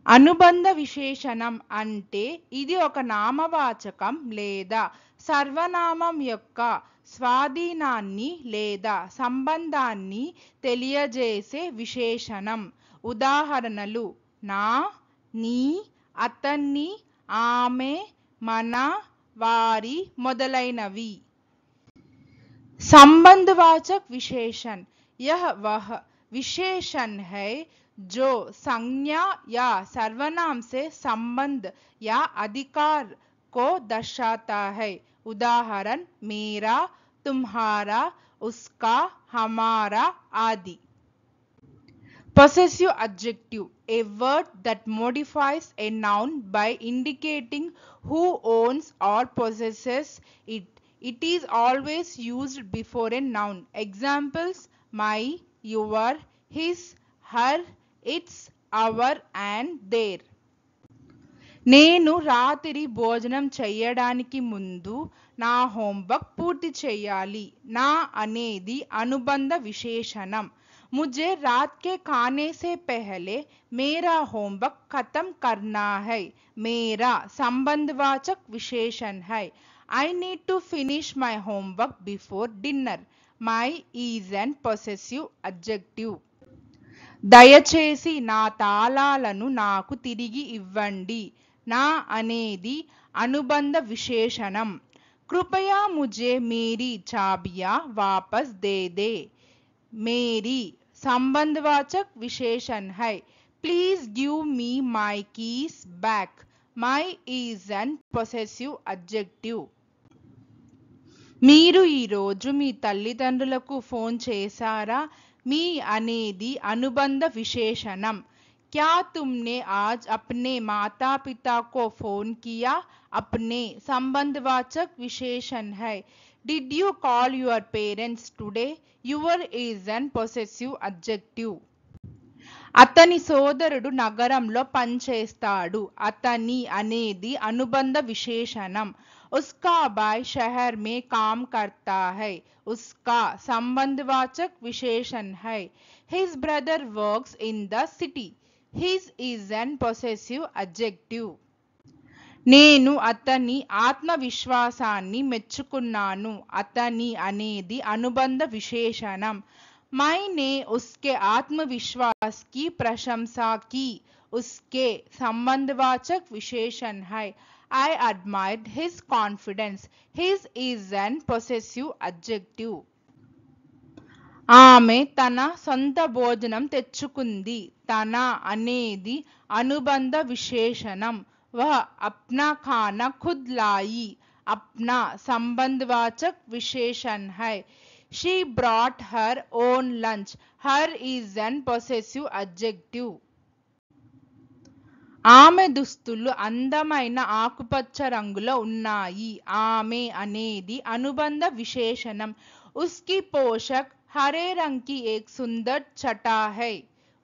అనుబంధ విశేషణం అంటే ఇది ఒక నామవాచకం లేదా సర్వనామం యొక్క స్వాధీనాన్ని లేదా సంబంధాన్ని తెలియజేసే విశేషణం. ఉదాహరణలు: నా, నీ, అతన్ని, ఆమె, మన, వారి మొదలైనవి. संबंधवाचक विशेषण: यह वह विशेषण है जो संज्ञा या सर्वनाम से संबंध या अधिकार को दर्शाता है. उदाहरण: मेरा, तुम्हारा, उसका, हमारा आदि. Possessive adjective: a word that modifies a noun by indicating who owns or possesses it. It is always used before a noun. Examples: my, your, his, her, its, our and their. నేను రాత్రి భోజనం చేయడానికి ముందు నా homework పూర్తి చేయాలి. నా అనేది అనుబంధ విశేషణం. मुझे रात के खाने से पहले मेरा होमवर्क खत्म करना है. मेरा संबंधवाचक विशेषण है. I need to finish my homework before dinner. My is an possessive adjective. దయచేసి నా తాళాలను నాకు తిరిగి ఇవ్వండి. నా అనేది అనుబంధ విశేషణం. कृपया मुझे मेरी चाबियां वापस दे दे. मेरी संबंधवाचक विशेषण है. Please give me my keys back. My is an possessive adjective. మీరు ఈరోజు మీ తల్లిదండ్రులకు ఫోన్ చేశారా? మీ అనేది అనుబంధ విశేషణం. क्या तुमने आज अपने माता पिता को फोन किया? अपने संबंधवाचक विशेषण है. Did you call your parents today? Your is an possessive adjective. అతని సోదరుడు నగరంలో పనిచేస్తాడు. అతని అనేది అనుబంధ విశేషణం. उसका भाई शहर में काम करता है. उसका संबंधवाचक विशेषण है. His brother works in the city. His is an possessive adjective. నేను అతని ఆత్మవిశ్వాసాన్ని మెచ్చుకున్నాను. అతని అనేది అనుబంధ విశేషణం. मैंने उसके आत्मविश्वास की प्रशंसा की. उसके संबंधवाचक विशेषण है. I admired his confidence. His is an possessive adjective. ఆమె తన సొంత భోజనం తెచ్చుకుంది. తన అనేది అనుబంధ విశేషణం. वह अपना खाना खुद लाई. अपना संबंधवाचक विशेषण है. She brought her own lunch. Her is an possessive adjective. ఆమె దుస్తులు అందమైన ఆకుపచ్చ రంగులో ఉన్నాయి. ఆమె అనేది అనుబంధ విశేషణం. उसकी पोशाक हरे रंग की एक सुंदर छटा है.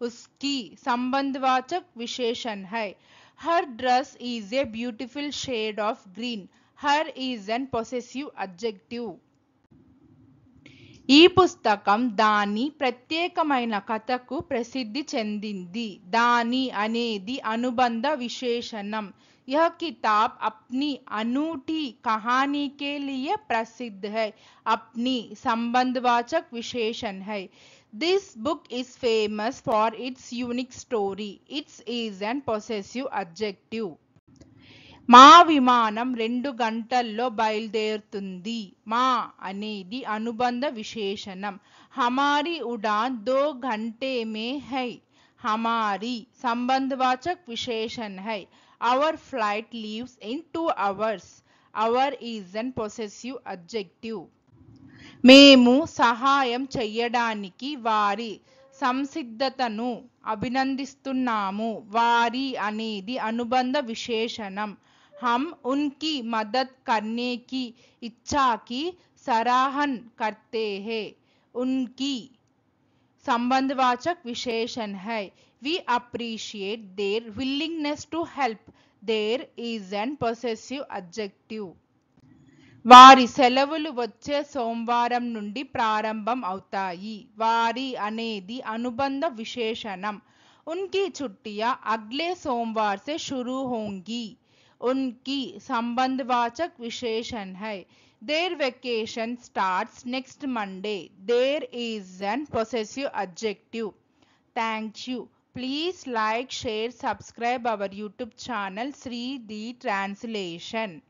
उसकी संबंधवाचक विशेषण है. Her dress is a beautiful shade of green. Her is an possessive adjective. ఈ పుస్తకం దాని ప్రత్యేకమైన కథకు ప్రసిద్ధి చెందింది. దాని అనేది అనుబంధ విశేషణం. यह किताब अपनी अनूठी कहानी के लिए प्रसिद्ध है. अपनी संबंधवाचक विशेषण है. This book is famous for its unique story. Its is an possessive adjective. మా విమానం 2 గంటల్లో బయలుదేరుతుంది. మా అనేది అనుబంధ విశేషణం. हमारी उड़ान 2 घंटे में है. हमारी संबंधवाचक विशेषण है. Our flight leaves in 2 hours. Our is an possessive adjective. మేము సహాయం చెయ్యడానికి వారి సంసిద్ధతను అభినందిస్తున్నాము. వారి అనేది అనుబంధ విశేషణం. हम उनकी मदद करने की इच्छा की सराहना करते हैं. उनकी संबंधवाचक विशेषण है. We appreciate their willingness to help. Their is an possessive adjective. వారి సెలవులు వచ్చే సోమవారం నుండి ప్రారంభం అవుతాయి. వారి అనేది అనుబంధ విశేషణం. उनकी छुट्टियां अगले सोमवार से शुरू होंगी। उनकी संबंधवाचक विशेषण है। Their vacation starts next Monday. There is an possessive adjective. Thank you. Please like, share, subscribe our YouTube channel Sri the Translation.